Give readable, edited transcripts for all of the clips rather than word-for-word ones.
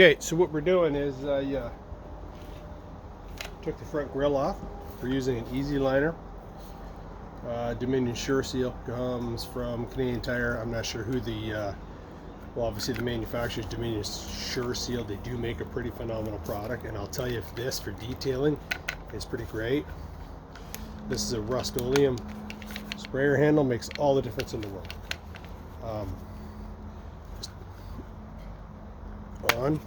Okay, so what we're doing is I took the front grille off. We're using an easy liner. Dominion Sure Seal comes from Canadian Tire. I'm not sure who the, well, obviously the manufacturer is Dominion Sure Seal. They do make a pretty phenomenal product, and I'll tell you, if this for detailing is pretty great. This is a Rust-Oleum sprayer handle, makes all the difference in the world. On.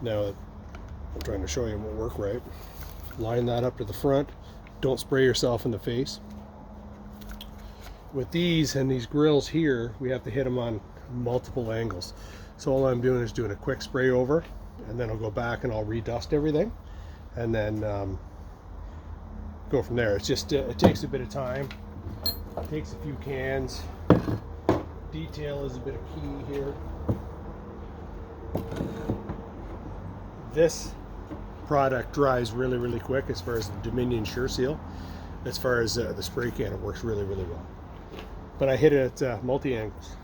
Now, I'm trying to show you it won't work right. Line that up to the front. Don't spray yourself in the face. With these and these grills here, we have to hit them on multiple angles. So all I'm doing is doing a quick spray over, and then I'll go back and I'll redust everything, and then go from there. It's just it takes a bit of time. It takes a few cans. Detail is a bit of key here. This product dries really, really quick as far as the Dominion Sure Seal. As far as the spray can, it works really, really well. But I hit it at multi-angles.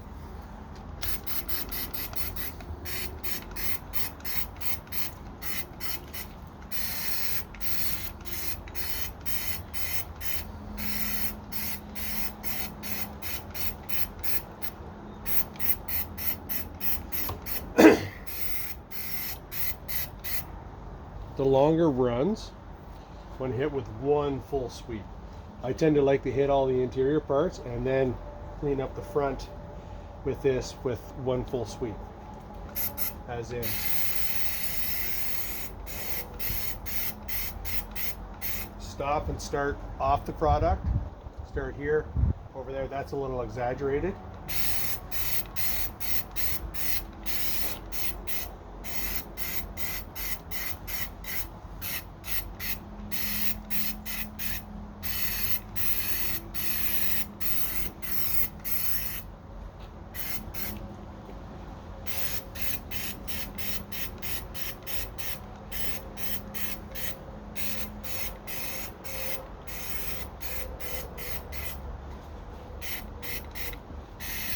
The longer runs when hit with one full sweep. I tend to like to hit all the interior parts and then clean up the front with this with one full sweep. As in, stop and start off the product. Start here, over there, that's a little exaggerated.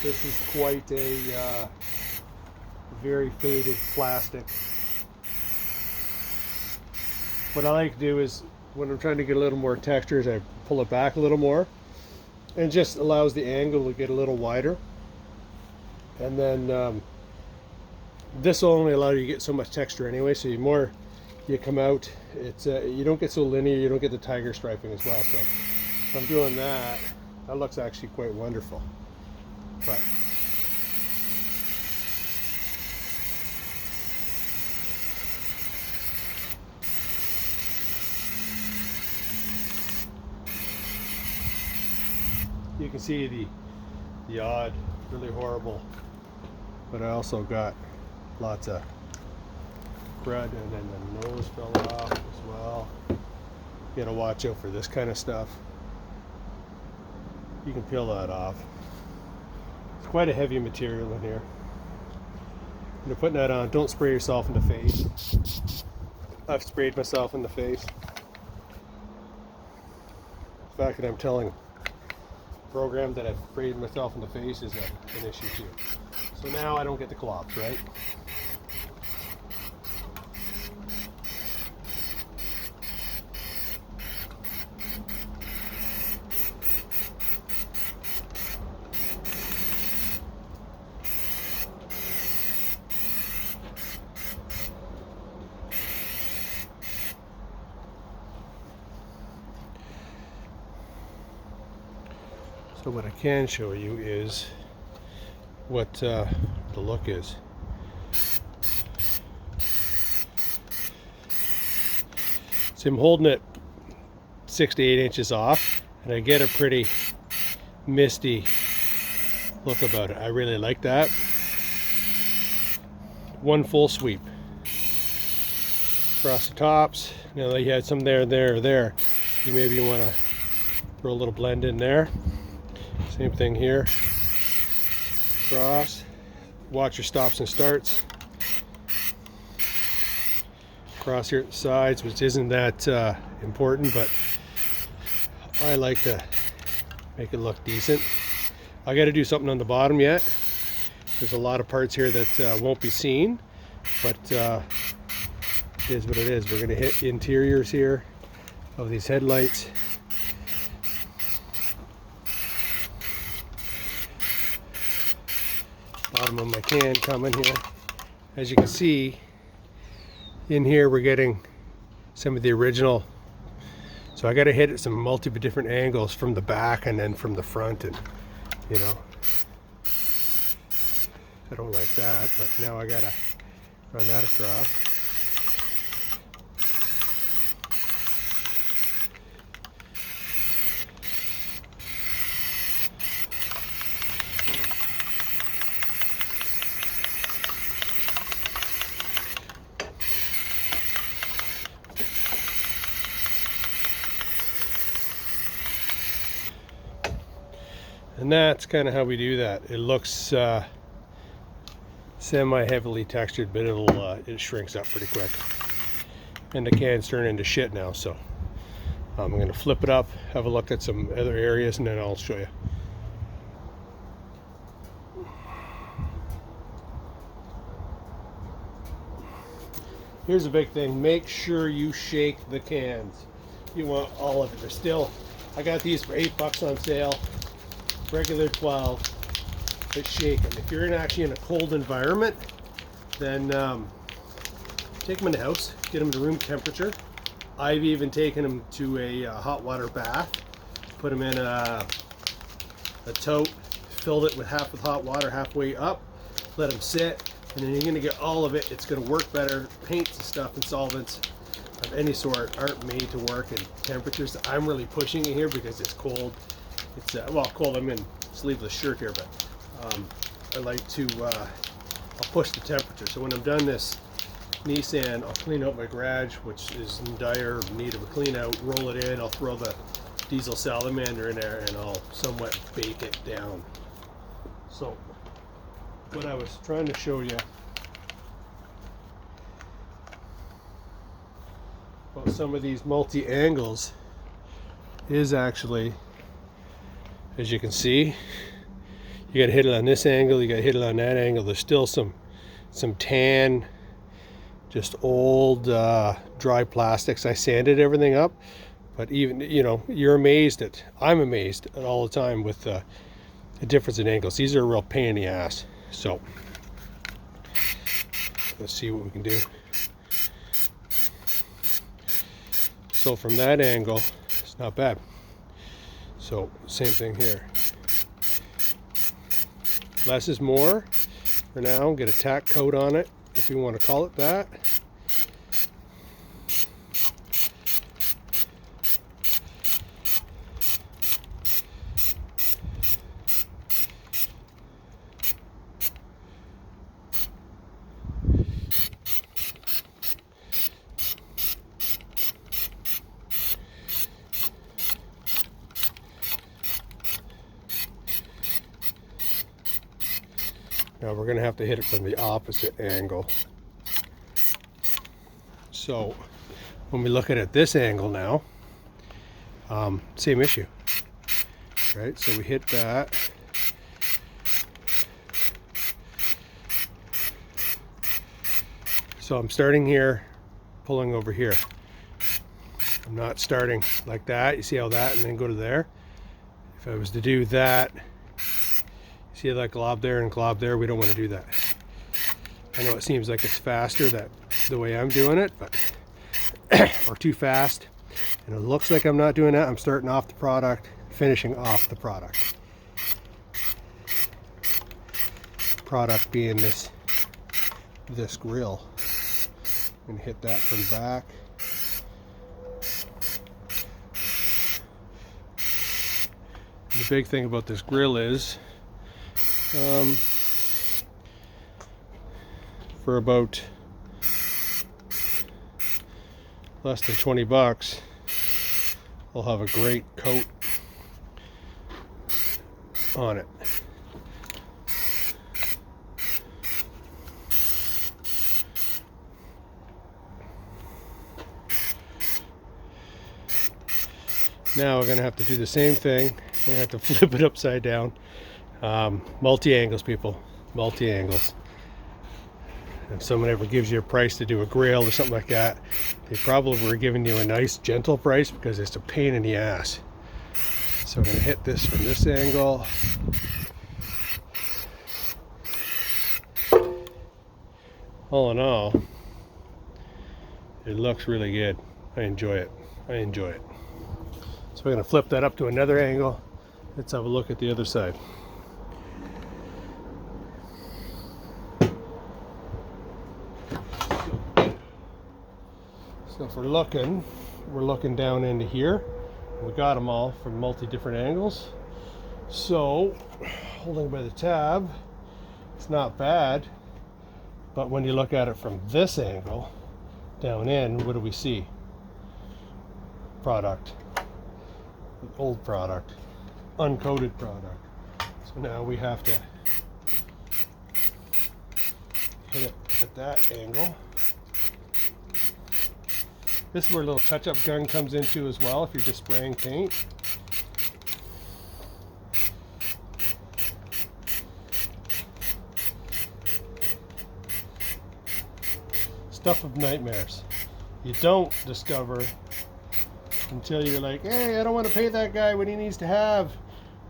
This is quite a very faded plastic. What I like to do is, when I'm trying to get a little more texture, is I pull it back a little more, and just allows the angle to get a little wider. And then this will only allow you to get so much texture anyway, so the more you come out, it's you don't get so linear, you don't get the tiger striping as well. So if I'm doing that, that looks actually quite wonderful. But you can see the odd, really horrible, but I also got lots of crud, and then the nose fell off as well. You gotta watch out for this kind of stuff. You can peel that off. It's quite a heavy material in here. When you're putting that on, don't spray yourself in the face. I've sprayed myself in the face. The fact that I'm telling the program that I've sprayed myself in the face is an issue too. So now I don't get the clops, right? So what I can show you is what the look is. So I'm holding it 6 to 8 inches off, and I get a pretty misty look about it. I really like that. One full sweep across the tops. Now that you had some there, you maybe want to throw a little blend in there. Same thing here. Cross. Watch your stops and starts. Cross here at the sides, which isn't that important, but I like to make it look decent. I got to do something on the bottom yet. There's a lot of parts here that won't be seen, but it is what it is. We're going to hit interiors here of these headlights. Bottom of my can coming here. As you can see, in here we're getting some of the original. So I got to hit at some multiple different angles from the back and then from the front, and you know, I don't like that, but now I got to run that across. And that's kind of how we do that. It looks semi-heavily textured, but it shrinks up pretty quick. And the can's turn into shit now, so I'm going to flip it up, have a look at some other areas, and then I'll show you. Here's a big thing. Make sure you shake the cans. You want all of it. They're still, I got these for $8 on sale. Regular 12, but shake them. If you're actually in a cold environment, then take them in the house, get them to room temperature. I've even taken them to a hot water bath, put them in a tote, filled it with half with hot water, halfway up, let them sit, and then you're going to get all of it. It's going to work better. Paints and stuff and solvents of any sort aren't made to work in temperatures. I'm really pushing it here because it's cold. It's well, cold. I'm in sleeveless shirt here, but I like to I'll push the temperature. So when I'm done this Nissan, I'll clean out my garage, which is in dire need of a clean out. Roll it in. I'll throw the diesel salamander in there, and I'll somewhat bake it down. So what I was trying to show you about some of these multi-angles is actually, as you can see, you got to hit it on this angle, you got to hit it on that angle. There's still some tan, just old dry plastics. I sanded everything up, but even, you know, you're amazed at, I'm amazed at all the time with the difference in angles. These are a real pain in the ass. So let's see what we can do. So from that angle, it's not bad. So same thing here. Less is more for now. Get a tack coat on it, if you want to call it that. Now we're going to have to hit it from the opposite angle. So when we look at it this angle now, same issue, right? So we hit that. So I'm starting here, pulling over here. I'm not starting like that. You see how that, and then go to there. If I was to do that, see that glob there and glob there? We don't want to do that. I know it seems like it's faster that the way I'm doing it, but or too fast. And it looks like I'm not doing that. I'm starting off the product, finishing off the product. Product being this grill. I'm gonna hit that from back. And the big thing about this grill is for about less than $20, I'll have a great coat on it. Now we're going to have to do the same thing. We're going to have to flip it upside down. Multi-angles, people. Multi-angles. if someone ever gives you a price to do a grill or something like that, they probably were giving you a nice gentle price because it's a pain in the ass. So I'm going to hit this from this angle. All in all, it looks really good. I enjoy it. I enjoy it. So we're going to flip that up to another angle. Let's have a look at the other side. So if we're looking down into here. We got them all from multi-different angles. So holding by the tab, it's not bad. But when you look at it from this angle, down in, what do we see? Product. Old product. Uncoated product. So now we have to hit it at that angle. This is where a little touch-up gun comes into as well if you're just spraying paint. Stuff of nightmares. You don't discover until you're like, hey, I don't want to pay that guy what he needs to have.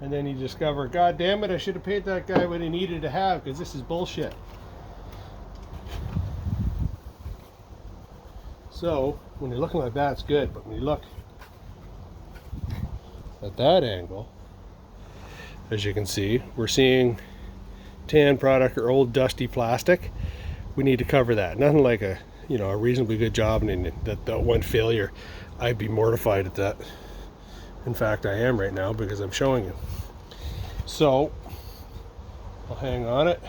And then you discover, God damn it, I should have paid that guy what he needed to have because this is bullshit. So when you're looking like that, it's good. But when you look at that angle, as you can see, we're seeing tan product or old dusty plastic. We need to cover that. Nothing like a reasonably good job, and that one failure, I'd be mortified at that. In fact, I am right now because I'm showing you. So I'll hang on it,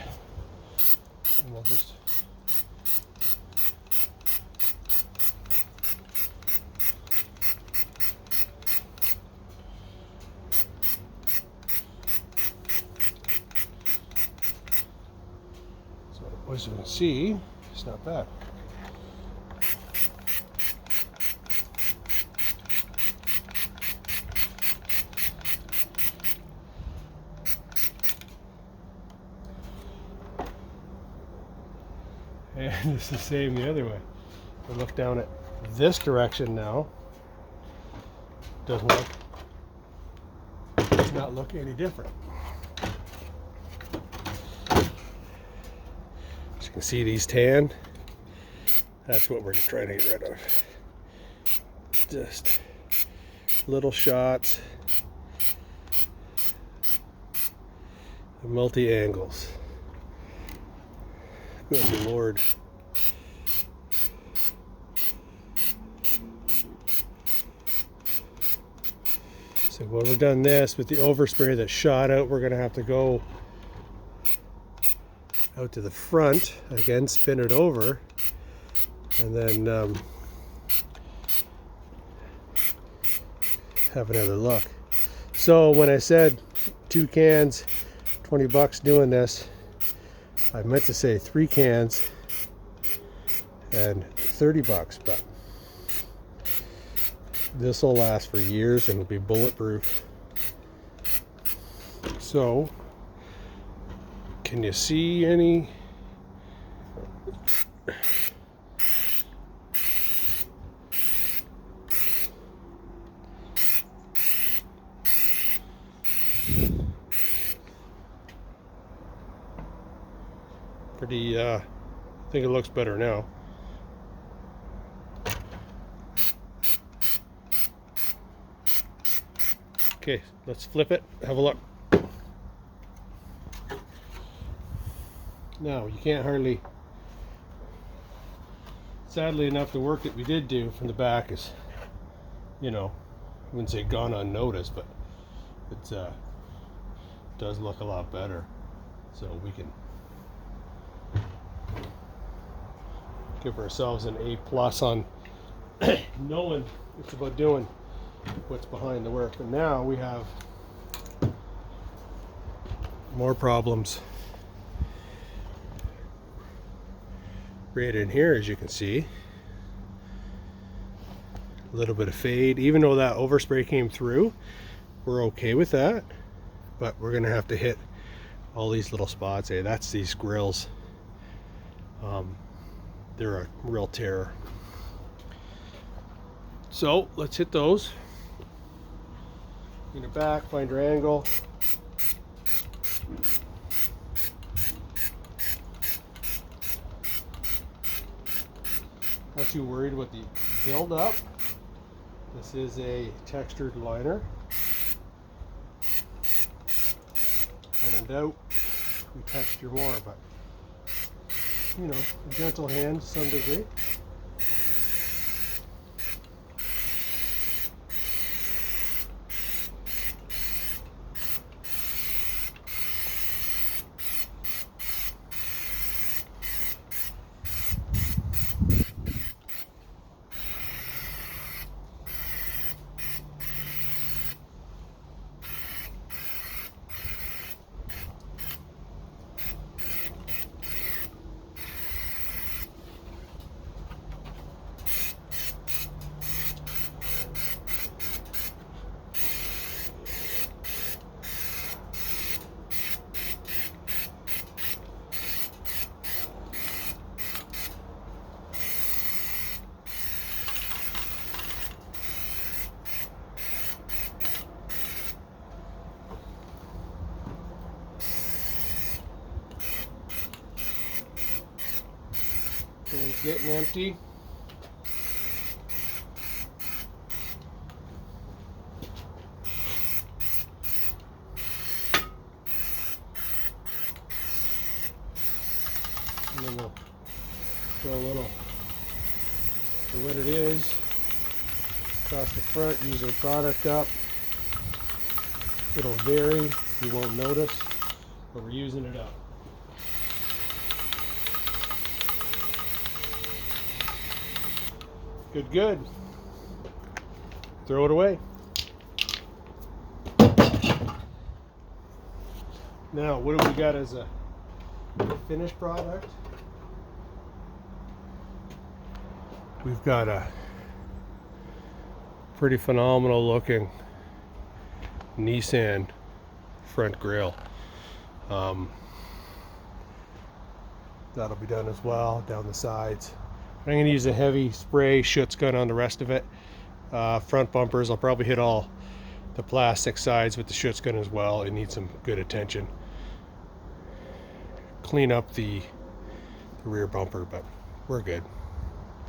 and we'll just as you can see, it's not bad. And it's the same the other way. I look down at this direction now. Does not look any different. You can see these tan. That's what we're trying to get rid of. Just little shots, multi angles. Good Lord. So when we're done this with the overspray that's shot out, we're going to have to go out to the front again, spin it over, and then have another look. So when I said 2 cans, 20 bucks doing this, I meant to say 3 cans and 30 bucks, but this will last for years and it'll be bulletproof. So can you see any? Pretty, I think it looks better now. Okay, let's flip it, have a look. Now, you can't hardly, sadly enough, the work that we did do from the back is, I wouldn't say gone unnoticed, but it does look a lot better. So we can give ourselves an A+ on knowing it's about doing what's behind the work. But now we have more problems right in here, as you can see. A little bit of fade, even though that overspray came through, we're okay with that, but we're gonna have to hit all these little spots. Hey, that's these grills. They're a real terror. So let's hit those. In the back, find your angle. Not too worried with the build up. This is a textured liner. When in doubt, we texture more, but you know, a gentle hand to some degree. And it's getting empty. And then we'll throw a little for what it is across the front. Use our product up. It'll vary. You won't notice, but we're using it up. Good, good. Throw it away. Now, what do we got as a finished product? We've got a pretty phenomenal looking Nissan front grille. That'll be done as well down the sides. I'm going to use a heavy spray Schutz gun on the rest of it. Front bumpers, I'll probably hit all the plastic sides with the Schutz gun as well. It needs some good attention. Clean up the rear bumper, but we're good.